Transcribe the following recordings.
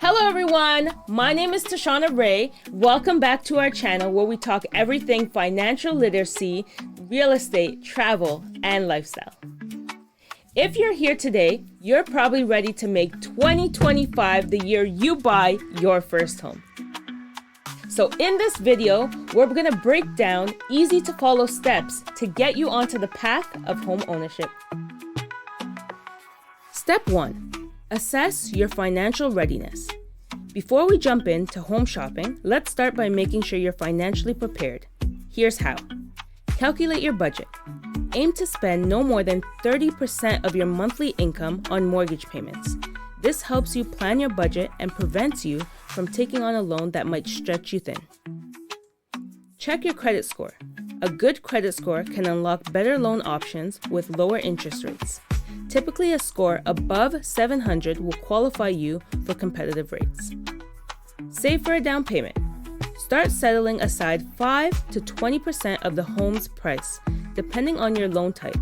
Hello everyone, my name is Tashana Ray. Welcome back to our channel where we talk everything financial literacy, real estate, travel, and lifestyle. If you're here today, you're probably ready to make 2025 the year you buy your first home. So in this video, we're going to break down easy to follow steps to get you onto the path of home ownership. Step 1. Assess your financial readiness. Before we jump into home shopping, let's start by making sure you're financially prepared. Here's how. Calculate your budget. Aim to spend no more than 30% of your monthly income on mortgage payments. This helps you plan your budget and prevents you from taking on a loan that might stretch you thin. Check your credit score. A good credit score can unlock better loan options with lower interest rates. Typically, a score above 700 will qualify you for competitive rates. Save for a down payment. Start settling aside 5 to 20% of the home's price, depending on your loan type.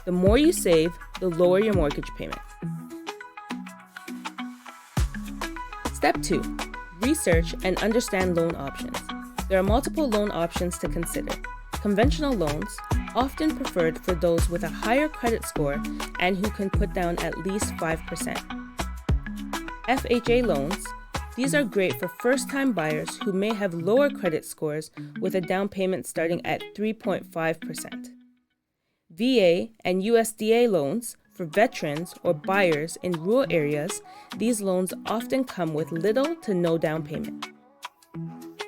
The more you save, the lower your mortgage payment. Step 2. Research and understand loan options. There are multiple loan options to consider. Conventional loans, often preferred for those with a higher credit score and who can put down at least 5%. FHA loans, these are great for first-time buyers who may have lower credit scores with a down payment starting at 3.5%. VA and USDA loans, for veterans or buyers in rural areas, these loans often come with little to no down payment.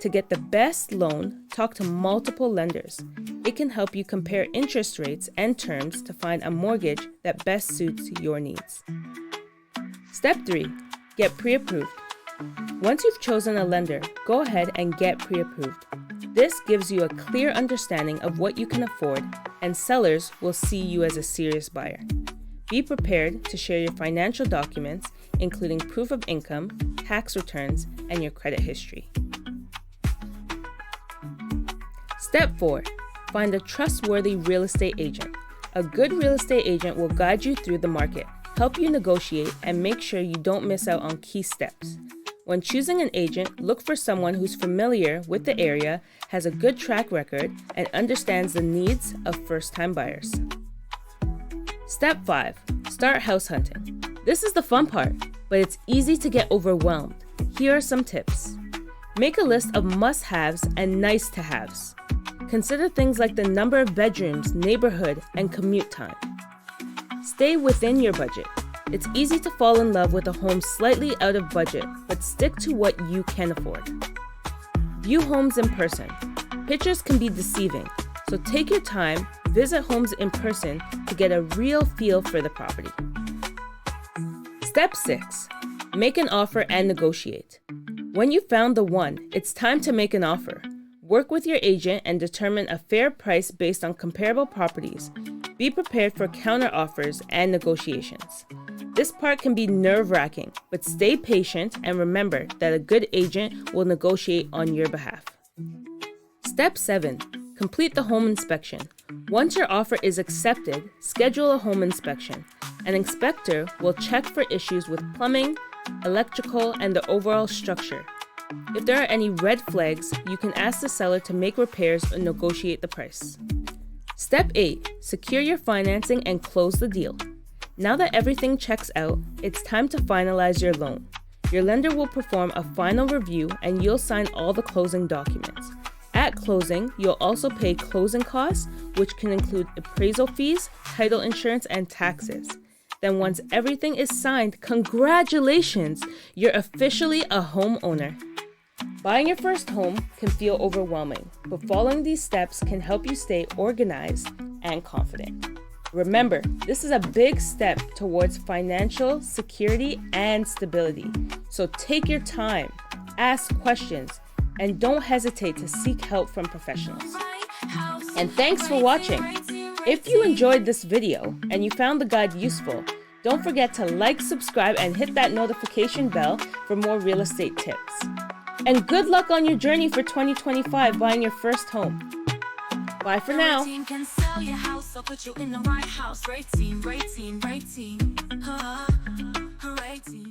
To get the best loan, talk to multiple lenders. It can help you compare interest rates and terms to find a mortgage that best suits your needs. Step 3. Get pre-approved. Once you've chosen a lender, go ahead and get pre-approved. This gives you a clear understanding of what you can afford, and sellers will see you as a serious buyer. Be prepared to share your financial documents, including proof of income, tax returns, and your credit history. Step 4. Find a trustworthy real estate agent. A good real estate agent will guide you through the market, help you negotiate, and make sure you don't miss out on key steps. When choosing an agent, look for someone who's familiar with the area, has a good track record, and understands the needs of first-time buyers. Step 5. Start house hunting. This is the fun part, but it's easy to get overwhelmed. Here are some tips. Make a list of must-haves and nice-to-haves. Consider things like the number of bedrooms, neighborhood, and commute time. Stay within your budget. It's easy to fall in love with a home slightly out of budget, but stick to what you can afford. View homes in person. Pictures can be deceiving, so take your time, visit homes in person to get a real feel for the property. Step 6. Make an offer and negotiate. When you found the one, it's time to make an offer. Work with your agent and determine a fair price based on comparable properties. Be prepared for counter offers and negotiations. This part can be nerve-wracking, but stay patient and remember that a good agent will negotiate on your behalf. Step 7. Complete the home inspection. Once your offer is accepted, schedule a home inspection. An inspector will check for issues with plumbing, electrical, and the overall structure. If there are any red flags, you can ask the seller to make repairs or negotiate the price. Step 8. Secure your financing and close the deal. Now that everything checks out, it's time to finalize your loan. Your lender will perform a final review and you'll sign all the closing documents. At closing, you'll also pay closing costs, which can include appraisal fees, title insurance, and taxes. Then once everything is signed, congratulations! You're officially a homeowner. Buying your first home can feel overwhelming, but following these steps can help you stay organized and confident. Remember, this is a big step towards financial security and stability. So take your time, ask questions, and don't hesitate to seek help from professionals. And thanks for watching. If you enjoyed this video and you found the guide useful, don't forget to like, subscribe, and hit that notification bell for more real estate tips. And good luck on your journey for 2025 buying your first home. Bye for now. Can sell your house or put you in the right house. Great team, great team, great team. Great team.